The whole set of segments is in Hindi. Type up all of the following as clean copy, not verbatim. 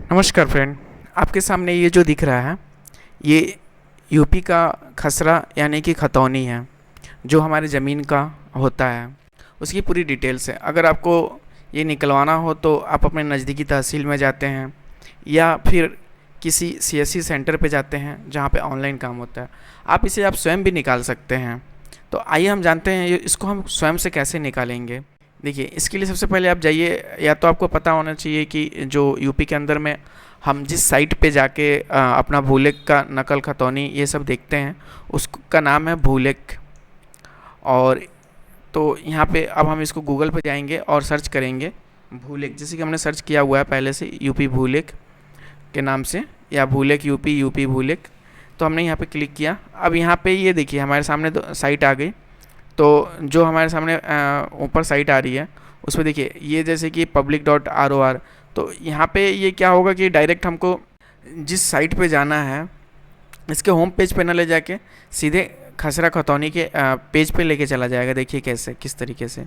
नमस्कार फ्रेंड। आपके सामने ये जो दिख रहा है ये यूपी का खसरा यानी कि खतौनी है जो हमारे ज़मीन का होता है। उसकी पूरी डिटेल्स है। अगर आपको ये निकलवाना हो तो आप अपने नज़दीकी तहसील में जाते हैं या फिर किसी सीएससी सेंटर पे जाते हैं जहाँ पे ऑनलाइन काम होता है। आप इसे स्वयं भी निकाल सकते हैं। तो आइए हम जानते हैं इसको हम स्वयं से कैसे निकालेंगे। देखिए, इसके लिए सबसे पहले आप जाइए, या तो आपको पता होना चाहिए कि जो यूपी के अंदर में हम जिस साइट पे जाके अपना भूलेख का नकल खतौनी ये सब देखते हैं उसका नाम है भूलेख। और तो यहाँ पे अब हम इसको गूगल पे जाएंगे और सर्च करेंगे भूलेख, जैसे कि हमने सर्च किया हुआ है पहले से यूपी भूलेख के नाम से, या भूलेख यूपी भूलेख। तो हमने यहाँ पे क्लिक किया। अब यहाँ पे ये देखिए हमारे सामने साइट आ गई। तो जो हमारे सामने ऊपर साइट आ रही है उस पर देखिए ये जैसे कि public.ro.r। तो यहाँ पे ये क्या होगा कि डायरेक्ट हमको जिस साइट पे जाना है इसके होम पेज पे न ले जाके सीधे खसरा खतौनी के पेज पे लेके चला जाएगा। देखिए कैसे, किस तरीके से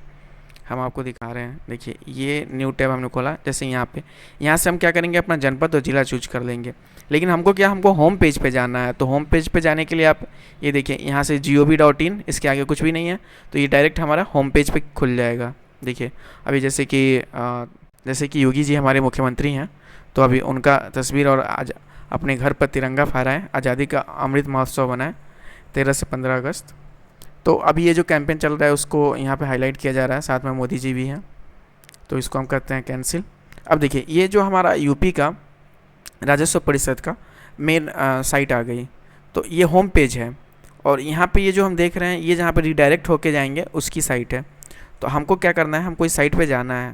हम आपको दिखा रहे हैं। देखिए ये न्यू टैब हमने खोला। जैसे यहाँ से हम क्या करेंगे, अपना जनपद और ज़िला चूज कर लेंगे। लेकिन हमको होम पेज पे जाना है। तो होम पेज पे जाने के लिए आप ये देखिए यहाँ से gov.in, इसके आगे कुछ भी नहीं है तो ये डायरेक्ट हमारा होम पेज पे खुल जाएगा। देखिए अभी जैसे कि योगी जी हमारे मुख्यमंत्री हैं, तो अभी उनका तस्वीर और आज अपने घर पर तिरंगा फहराएं, आज़ादी का अमृत महोत्सव बनाएं 13 से 15 अगस्त। तो अभी ये जो कैंपेन चल रहा है उसको यहाँ पे हाईलाइट किया जा रहा है, साथ में मोदी जी भी हैं। तो इसको हम करते हैं कैंसिल। अब देखिए ये जो हमारा यूपी का राजस्व परिषद का मेन साइट आ गई। तो ये होम पेज है और यहाँ पे ये जो हम देख रहे हैं ये जहाँ पे रिडायरेक्ट होके जाएंगे उसकी साइट है। तो हमको क्या करना है, हमको इस साइट पे जाना है।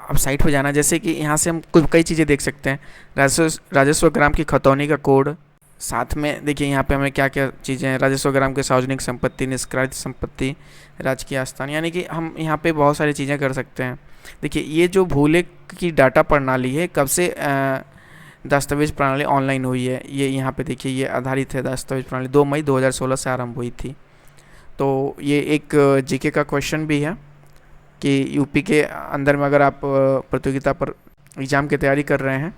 अब साइट पे जाना, जैसे कि यहाँ से हम कई चीज़ें देख सकते हैं। राजस्व ग्राम की खतौनी का कोड, साथ में देखिए यहाँ पे हमें क्या क्या चीज़ें हैं। राजस्व ग्राम के सार्वजनिक संपत्ति, निष्क्रिय संपत्ति, राजकीय आस्थान, यानी कि हम यहाँ पे बहुत सारी चीज़ें कर सकते हैं। देखिए ये जो भूलेख की डाटा प्रणाली है, कब से दस्तावेज प्रणाली ऑनलाइन हुई है, ये यहाँ पे देखिए ये आधारित है। दस्तावेज प्रणाली 2 मई 2016 से आरंभ हुई थी। तो ये एक जीके का क्वेश्चन भी है कि यूपी के अंदर में अगर आप प्रतियोगिता पर एग्ज़ाम की तैयारी कर रहे हैं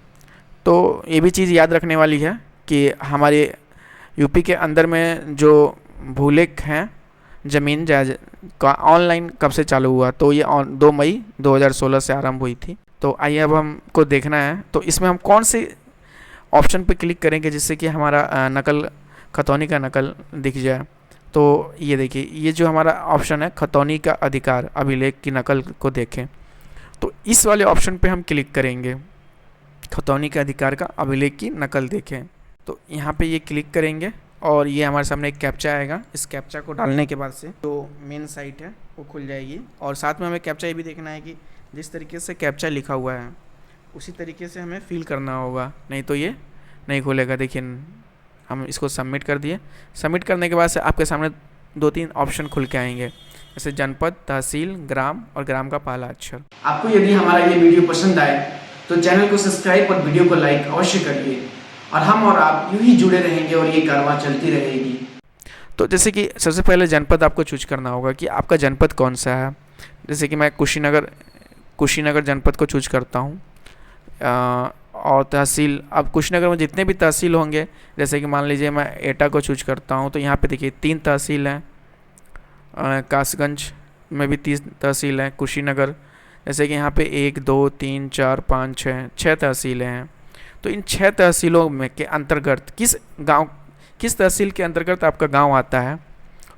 तो ये भी चीज़ याद रखने वाली है कि हमारे यूपी के अंदर में जो भूलेख हैं ज़मीन जायज़ का ऑनलाइन कब से चालू हुआ। तो ये 2 मई 2016 से आरंभ हुई थी। तो आइए अब हमको देखना है तो इसमें हम कौन से ऑप्शन पे क्लिक करेंगे जिससे कि हमारा नकल खतौनी का नकल दिख जाए। तो ये देखिए ये जो हमारा ऑप्शन है खतौनी का अधिकार अभिलेख की नकल को देखें, तो इस वाले ऑप्शन पे हम क्लिक करेंगे, खतौनी के अधिकार का अभिलेख की नकल देखें। तो यहाँ पे ये क्लिक करेंगे और ये हमारे सामने एक कैप्चा आएगा। इस कैप्चा को डालने के बाद से जो मेन साइट है वो खुल जाएगी। और साथ में हमें कैप्चा ये भी देखना है कि जिस तरीके से कैप्चा लिखा हुआ है उसी तरीके से हमें फिल करना होगा, नहीं तो ये नहीं खुलेगा। देखिए हम इसको सबमिट कर दिए। सबमिट करने के बाद से आपके सामने 2-3 ऑप्शन खुल के आएंगे, जैसे जनपद, तहसील, ग्राम और ग्राम का पहला अक्षर। आपको यदि हमारा ये वीडियो पसंद आए तो चैनल को सब्सक्राइब और वीडियो को लाइक अवश्य करिए, और हम और आप यूं ही जुड़े रहेंगे और ये कारवां चलती रहेगी। तो जैसे कि सबसे पहले जनपद आपको चूज करना होगा कि आपका जनपद कौन सा है। जैसे कि मैं कुशीनगर जनपद को चूज करता हूँ। और तहसील, अब कुशीनगर में जितने भी तहसील होंगे, जैसे कि मान लीजिए मैं एटा को चूज करता हूँ, तो यहाँ पे देखिए 3 तहसील हैं। कासगंज में भी 3 तहसील हैं। कुशीनगर जैसे कि यहाँ पे 1 2 3 4 5 6 तहसीलें हैं। तो इन 6 तहसीलों में के अंतर्गत किस तहसील के अंतर्गत आपका गांव आता है,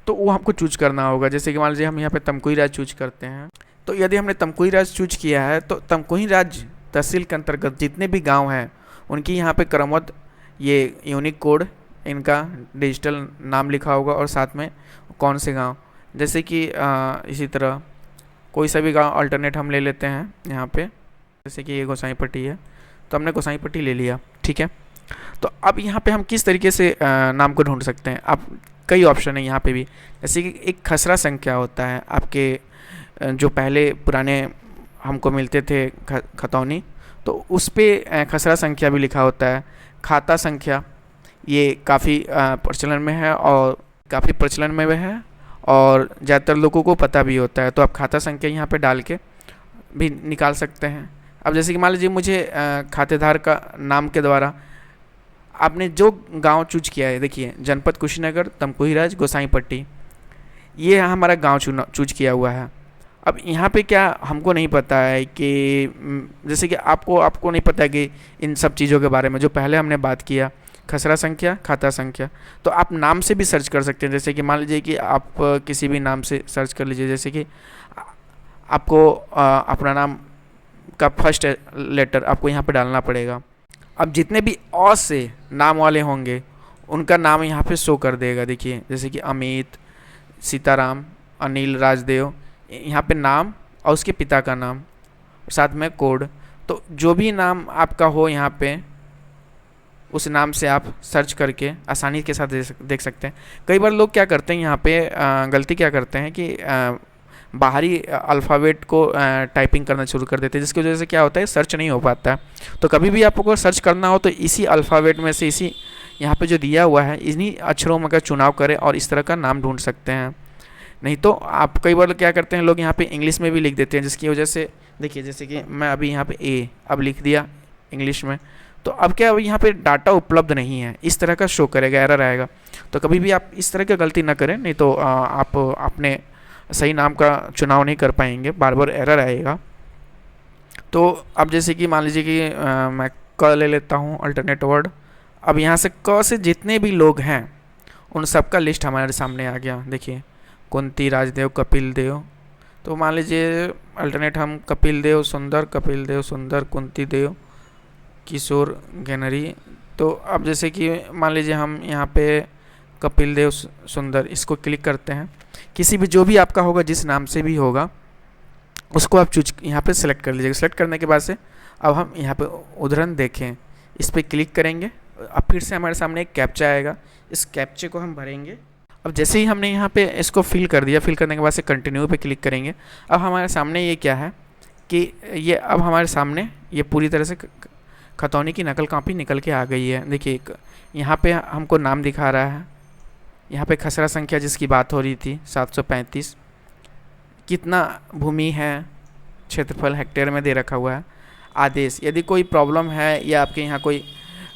तो वो हमको चूज करना होगा। जैसे कि मान लीजिए हम यहाँ पे तमकुही राज चूज करते हैं। तो यदि हमने तमकुही राज चूज किया है तो तमकुही राज तहसील के अंतर्गत जितने भी गांव हैं उनकी यहाँ पे क्रमबद्ध ये यूनिक कोड, इनका डिजिटल नाम लिखा होगा और साथ में कौन से गाँव। जैसे कि इसी तरह कोई सा भी गाँव अल्टरनेट हम ले लेते हैं यहाँ पे। जैसे कि ये गोसाईपट्टी है तो हमने गोसाईपट्टी ले लिया, ठीक है। तो अब यहाँ पे हम किस तरीके से नाम को ढूंढ सकते हैं। अब कई ऑप्शन है यहाँ पे भी, जैसे कि एक खसरा संख्या होता है आपके जो पहले पुराने हमको मिलते थे खतौनी, तो उस पर खसरा संख्या भी लिखा होता है। खाता संख्या ये काफ़ी प्रचलन में है और ज़्यादातर लोगों को पता भी होता है। तो आप खाता संख्या यहाँ पे डाल के भी निकाल सकते हैं। अब जैसे कि मान लीजिए मुझे खातेदार का नाम के द्वारा आपने जो गांव चूज किया है, देखिए जनपद कुशीनगर, तमकुहीराज, गोसाईपट्टी, ये हमारा गांव चूज किया हुआ है। अब यहाँ पे क्या हमको नहीं पता है कि जैसे कि आपको नहीं पता है कि इन सब चीज़ों के बारे में जो पहले हमने बात किया, खसरा संख्या, खाता संख्या, तो आप नाम से भी सर्च कर सकते हैं। जैसे कि मान लीजिए कि आप किसी भी नाम से सर्च कर लीजिए, जैसे कि आपको अपना नाम का फर्स्ट लेटर आपको यहाँ पे डालना पड़ेगा। अब जितने भी अ से नाम वाले होंगे उनका नाम यहाँ पे शो कर देगा। देखिए जैसे कि अमित, सीताराम, अनिल, राजदेव, यहाँ पे नाम और उसके पिता का नाम, साथ में कोड। तो जो भी नाम आपका हो यहाँ पे उस नाम से आप सर्च करके आसानी के साथ देख सकते हैं। कई बार लोग क्या करते हैं यहाँ पे गलती क्या करते हैं कि बाहरी अल्फ़ाबेट को टाइपिंग करना शुरू कर देते हैं, जिसकी वजह से क्या होता है सर्च नहीं हो पाता है। तो कभी भी आपको सर्च करना हो तो इसी अल्फ़ाबेट में से, इसी यहाँ पे जो दिया हुआ है इन्हीं अक्षरों में का चुनाव करें और इस तरह का नाम ढूंढ सकते हैं। नहीं तो आप कई बार क्या करते हैं लोग यहाँ पे इंग्लिश में भी लिख देते हैं, जिसकी वजह से देखिए जैसे कि मैं अभी यहाँ पे ए अब लिख दिया इंग्लिश में, तो अब क्या यहाँ पे डाटा उपलब्ध नहीं है, इस तरह का शो करेगा, एरर आएगा। तो कभी भी आप इस तरह की गलती ना करें, नहीं तो आप अपने सही नाम का चुनाव नहीं कर पाएंगे, बार बार एरर आएगा। तो अब जैसे कि मान लीजिए कि मैं क ले लेता हूँ अल्टरनेट वर्ड। अब यहाँ से क से जितने भी लोग हैं उन सब का लिस्ट हमारे सामने आ गया। देखिए कुंती, राजदेव, कपिल देव। तो मान लीजिए अल्टरनेट हम कपिल देव सुंदर, कुंती देव, किशोर गैनरी। तो अब जैसे कि मान लीजिए हम यहाँ पे कपिल देव सुंदर इसको क्लिक करते हैं। किसी भी जो भी आपका होगा, जिस नाम से भी होगा उसको आप चूज यहाँ पे सेलेक्ट कर लीजिएगा। सेलेक्ट करने के बाद से अब हम यहाँ पे उदाहरण देखें, इस पर क्लिक करेंगे। अब फिर से हमारे सामने एक कैप्चा आएगा, इस कैप्चे को हम भरेंगे। अब जैसे ही हमने यहाँ पे इसको फिल कर दिया, फिल करने के बाद से कंटिन्यू पे क्लिक करेंगे। अब हमारे सामने ये क्या है कि ये अब हमारे सामने ये पूरी तरह से खतौनी की नकल कॉपी निकल के आ गई है। देखिए यहाँ पे हमको नाम दिखा रहा है, यहाँ पे खसरा संख्या जिसकी बात हो रही थी 735, कितना भूमि है, क्षेत्रफल हेक्टेयर में दे रखा हुआ है। आदेश, यदि कोई प्रॉब्लम है या आपके यहाँ कोई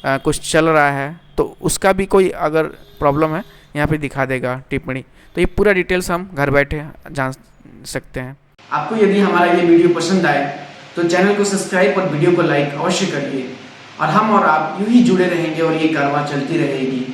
कुछ चल रहा है तो उसका भी कोई अगर प्रॉब्लम है यहाँ पे दिखा देगा टिप्पणी। तो ये पूरा डिटेल्स हम घर बैठे जान सकते हैं। आपको यदि हमारा ये वीडियो पसंद आए तो चैनल को सब्सक्राइब और वीडियो को लाइक अवश्य करिए, और हम और आप यूं ही जुड़े रहेंगे और ये कारवां चलती रहेगी।